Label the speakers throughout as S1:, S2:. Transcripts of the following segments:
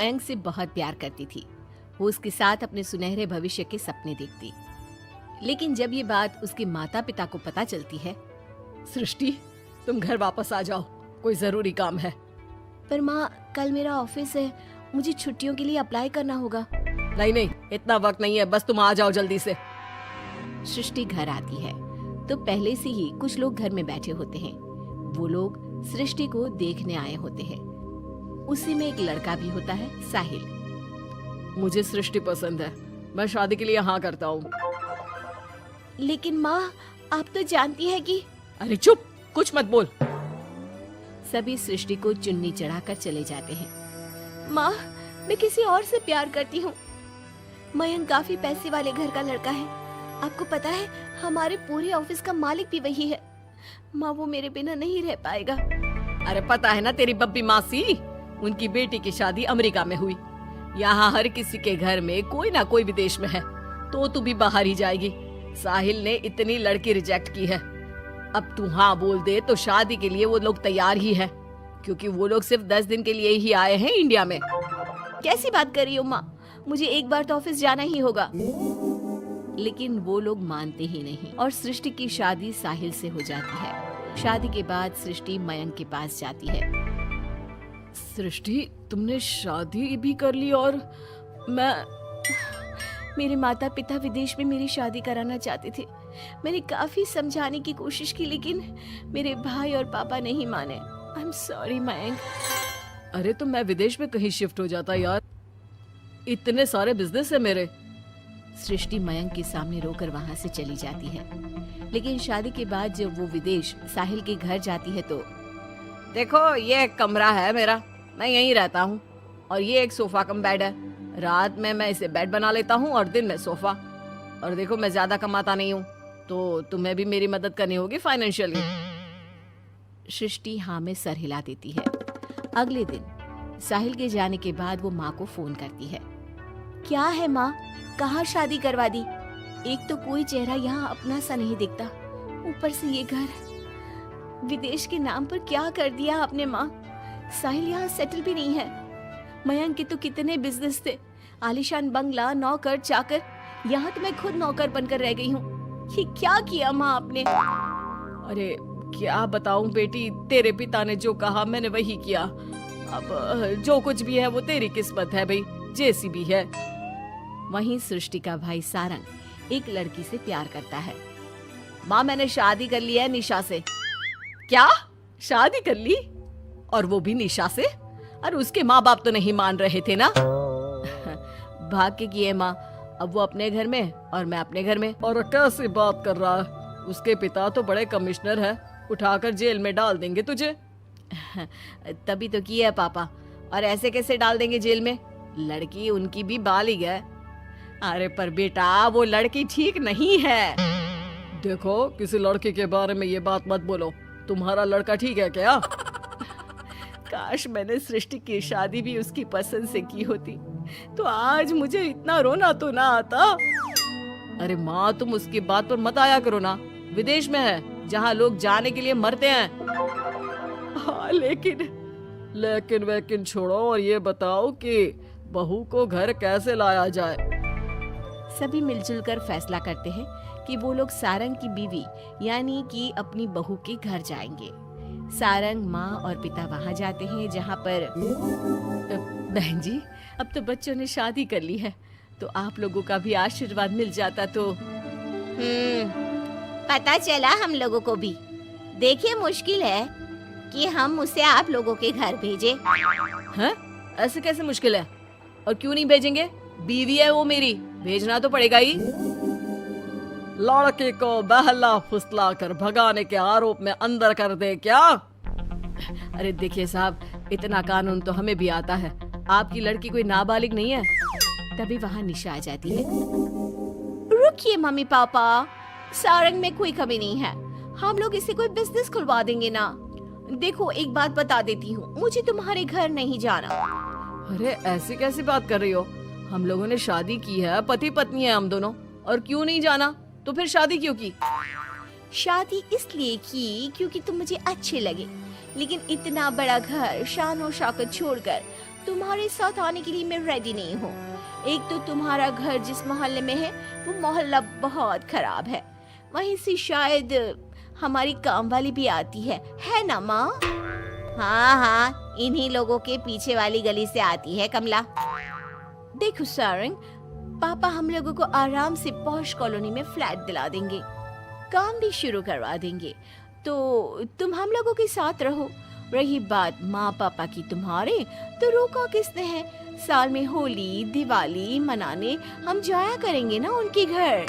S1: मयंक से बहुत प्यार करती थी। वो उसके साथ अपने सुनहरे भविष्य के सपने देखती। लेकिन जब ये बात उसके माता पिता को पता चलती है,
S2: सृष्टि, तुम घर वापस आ जाओ, कोई जरूरी काम है।
S1: पर माँ, कल मेरा ऑफिस है, मुझे छुट्टियों के लिए अप्लाई करना होगा।
S2: नहीं नहीं, इतना वक्त नहीं है, बस तुम आ जाओ जल्दी से।
S1: सृष्टि घर आती है तो पहले से ही कुछ लोग घर में बैठे होते हैं। वो लोग सृष्टि को देखने आए होते हैं। उसी में एक लड़का भी होता है, साहिल।
S2: मुझे सृष्टि पसंद है, मैं शादी के लिए हाँ करता हूँ।
S1: लेकिन माँ, आप तो जानती है कि...
S2: अरे चुप, कुछ मत बोल।
S1: सभी सृष्टि को चुन्नी चढ़ाकर चले जाते हैं। माँ, मैं किसी और से प्यार करती हूँ। मयंक काफी पैसे वाले घर का लड़का है। आपको पता है, हमारे पूरे ऑफिस का मालिक भी वही है। माँ, वो मेरे बिना नहीं रह पाएगा।
S2: अरे पता है ना तेरी बब्बी मासी, उनकी बेटी की शादी अमेरिका में हुई। यहाँ हर किसी के घर में कोई ना कोई विदेश में है, तो तू भी बाहर ही जाएगी। साहिल ने इतनी लड़की रिजेक्ट की है, अब तू हाँ बोल दे तो शादी के लिए वो लोग तैयार ही है, क्योंकि वो लोग सिर्फ 10 दिन के लिए ही आए हैं इंडिया में।
S1: कैसी बात कर रही हो माँ, मुझे एक बार तो ऑफिस जाना ही होगा। लेकिन वो लोग मानते ही नहीं और सृष्टि की शादी साहिल से हो जाती है। शादी के बाद सृष्टि मयंक के पास जाती है।
S2: सृष्टि, तुमने शादी भी कर ली और
S1: मेरे माता पिता विदेश में मेरी शादी कराना चाहते थे। मैंने काफी समझाने की कोशिश की, लेकिन मेरे भाई और पापा नहीं माने। I am sorry Mayank.
S2: अरे तो मैं विदेश में कहीं शिफ्ट हो जाता यार, इतने सारे बिजनेस है मेरे।
S1: सृष्टि मयंक के सामने रोकर वहां से चली जाती है। लेकिन शादी के बाद जब वो विदेश साहिल के घर जाती है तो...
S2: देखो, ये एक कमरा है मेरा, मैं यहीं रहता हूँ, और ये एक सोफा कम बेड है। रात में मैं इसे बेड बना लेता हूँ और दिन में सोफा। और देखो, मैं ज्यादा कमाता नहीं हूँ, तो तुम्हें भी मेरी मदद करनी होगी फाइनेंशियली।
S1: सृष्टि हाँ में सर हिला देती है। अगले दिन साहिल के जाने के बाद वो माँ को फोन करती है। क्या है माँ, कहाँ शादी करवा दी? एक तो कोई चेहरा यहाँ अपना सा नहीं दिखता, ऊपर से ये घर। विदेश के नाम पर क्या कर दिया आपने माँ? साहिल यहाँ सेटल भी नहीं है। मयंक के तो कितने बिजनेस थे, आलीशान बंगला, नौकर चाकर। यहाँ तो मैं खुद नौकर बनकर रह गई हूँ। ये क्या किया माँ आपने?
S2: अरे क्या बताऊं बेटी, तेरे पिता ने जो कहा मैंने वही किया। अब जो कुछ भी है वो तेरी किस्मत है भाई, जैसी भी है।
S1: वहीं सृष्टि का भाई सारंग एक लड़की से प्यार करता है।
S2: माँ, मैंने शादी कर ली है निशा से। क्या? शादी कर ली? और वो भी निशा से? अरे उसके माँ बाप तो नहीं मान रहे थे ना।
S1: भाग्य की है माँ, अब वो अपने घर में और मैं अपने घर में।
S2: और कैसी बात कर रहा है, उसके पिता तो बड़े कमिश्नर है, उठाकर जेल में डाल देंगे तुझे।
S1: तभी तो किया है पापा, और ऐसे कैसे डाल देंगे जेल में? लड़की उनकी भी बालिग है।
S2: अरे पर बेटा, वो लड़की ठीक नहीं है। देखो, किसी लड़की के बारे में ये बात मत बोलो। तुम्हारा लड़का ठीक है क्या?
S1: काश मैंने सृष्टि की शादी भी उसकी पसंद से की होती, तो आज मुझे इतना रोना तो ना आता।
S2: अरे माँ, तुम उसकी बात पर मत आया करो ना, विदेश में है जहाँ लोग जाने के लिए मरते हैं। हाँ, लेकिन वैकिन छोड़ो और ये बताओ कि बहू को घर कैसे लाया जाए।
S1: सभी मिलजुल कर फैसला करते हैं कि वो लोग सारंग की बीवी यानी कि अपनी बहू के घर जाएंगे। सारंग, माँ और पिता वहाँ जाते हैं, जहाँ पर... बहन जी, अब तो बच्चों ने शादी कर ली है, तो आप लोगों का भी आशीर्वाद मिल जाता तो... पता चला हम लोगों को भी। देखिए, मुश्किल है कि हम उसे आप लोगों के घर भेजें।
S2: हैं? ऐसे कैसे मुश्किल है? और क्यों नहीं भेजेंगे? बीवी है वो मेरी, भेजना तो पड़ेगा ही। लड़के को बहला फुसला कर भगाने के आरोप में अंदर कर दे क्या? अरे देखिए साहब, इतना कानून तो हमें भी आता है, आपकी लड़की कोई नाबालिग नहीं है।
S1: तभी वहाँ निशा आ जाती है। रुकिए मम्मी पापा, सारंग में कोई कमी नहीं है, हम लोग इसे कोई बिजनेस खुलवा देंगे ना। देखो, एक बात बता देती हूँ, मुझे तुम्हारे घर नहीं जाना।
S2: अरे ऐसी कैसी बात कर रही हो? हम लोगों ने शादी की है, पति पत्नी है हम दोनों, और क्यों नहीं जाना? तो फिर शादी क्यों की?
S1: शादी इसलिए की क्योंकि तुम मुझे अच्छे लगे, लेकिन इतना बड़ा घर शान और शौकत छोड़कर तुम्हारे साथ आने के लिए मैं रेडी नहीं हूँ। एक तो तुम्हारा घर जिस मोहल्ले में है वो मोहल्ला बहुत खराब है, वहीं से शायद हमारी काम वाली भी आती है ना माँ? हाँ हाँ, इन्हीं लोगों के पीछे वाली गली से आती है कमला। देखो सारंग, पापा हम लोगों को आराम से पॉश कॉलोनी में फ्लैट दिला देंगे, काम भी शुरू करवा देंगे, तो तुम हम लोगों के साथ रहो। रही बात माँ पापा की तुम्हारे, तो रोका किसने है? साल में होली दिवाली मनाने हम जाया करेंगे ना उनके घर।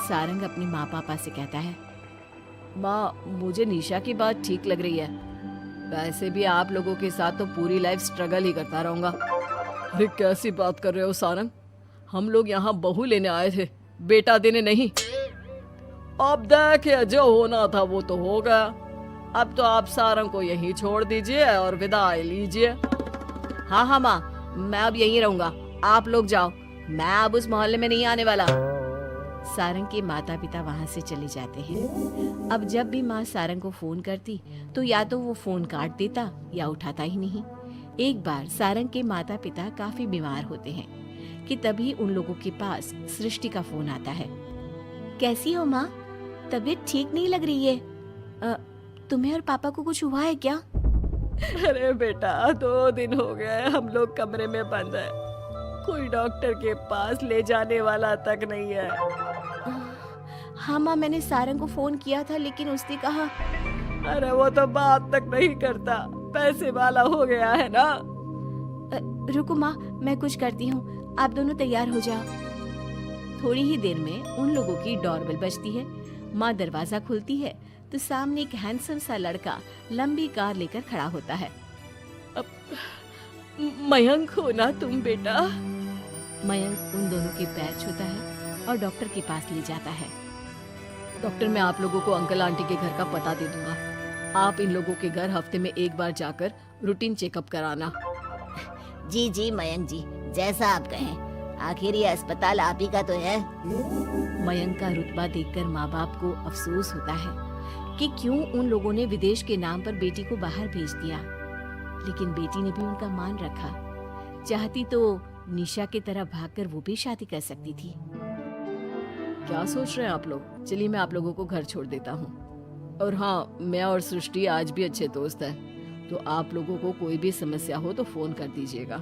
S1: सारंग अपने माँ पापा से कहता है,
S2: माँ मुझे निशा की बात ठीक लग रही है, वैसे भी आप लोगों के साथ तो पूरी लाइफ स्ट्रगल ही करता रहूंगा। अरे कैसी बात कर रहे हो सारंग, हम लोग यहाँ बहू लेने आए थे, बेटा देने नहीं। अब देखिए जो होना था वो तो हो गया, अब तो आप सारंग को यहीं छोड़ दीजिए और विदाई लीजिए। हाँ हाँ माँ, मैं अब यहीं रहूंगा, आप लोग जाओ, मैं अब उस मोहल्ले में नहीं आने वाला।
S1: सारंग के माता पिता वहां से चले जाते हैं। अब जब भी माँ सारंग को फोन करती तो या तो वो फोन काट देता या उठाता ही नहीं। एक बार सारंग के माता पिता काफी बीमार होते हैं कि तभी उन लोगों के पास सृष्टि का फोन आता है। कैसी हो माँ? तबीयत ठीक नहीं लग रही है, तुम्हें और पापा को कुछ हुआ है क्या?
S2: अरे बेटा 2 दिन हो गए हम लोग कमरे में बंद है, कोई डॉक्टर के पास ले जाने वाला तक नहीं है।
S1: हाँ माँ, मैंने सारंग को फोन किया था लेकिन उसने कहा।
S2: अरे वो तो बात तक नहीं करता, पैसे वाला हो गया है ना।
S1: रुको माँ, मैं कुछ करती हूँ, आप दोनों तैयार हो जाओ। थोड़ी ही देर में उन लोगों की डोरबेल बजती है। माँ दरवाजा खुलती है तो सामने एक हैंडसम सा लड़का लंबी कार लेकर खड़ा होता है।
S2: मयंक हो ना तुम बेटा?
S1: मयंक उन दोनों के पैर छूता है और डॉक्टर के पास ले जाता है।
S2: डॉक्टर, मैं आप लोगों को अंकल आंटी के घर का पता दे दूंगा, आप इन लोगों के घर हफ्ते में एक बार जाकर रूटीन चेकअप कराना।
S3: जी जी मयंक जी, जैसा आप कहें, आखिर ये अस्पताल आप ही का तो है।
S1: मयंक का रुतबा देखकर माँ बाप को अफसोस होता है कि क्यों उन लोगों ने विदेश के नाम पर बेटी को बाहर भेज दिया, लेकिन बेटी ने भी उनका मान रखा। चाहती तो निशा की तरह भागकर वो भी शादी कर सकती थी।
S2: क्या सोच रहे हैं आप लोग? चलिए मैं आप लोगों को घर छोड़ देता हूँ। और हाँ, मैं और सृष्टि आज भी अच्छे दोस्त हैं, तो आप लोगों को कोई भी समस्या हो तो फोन कर दीजिएगा।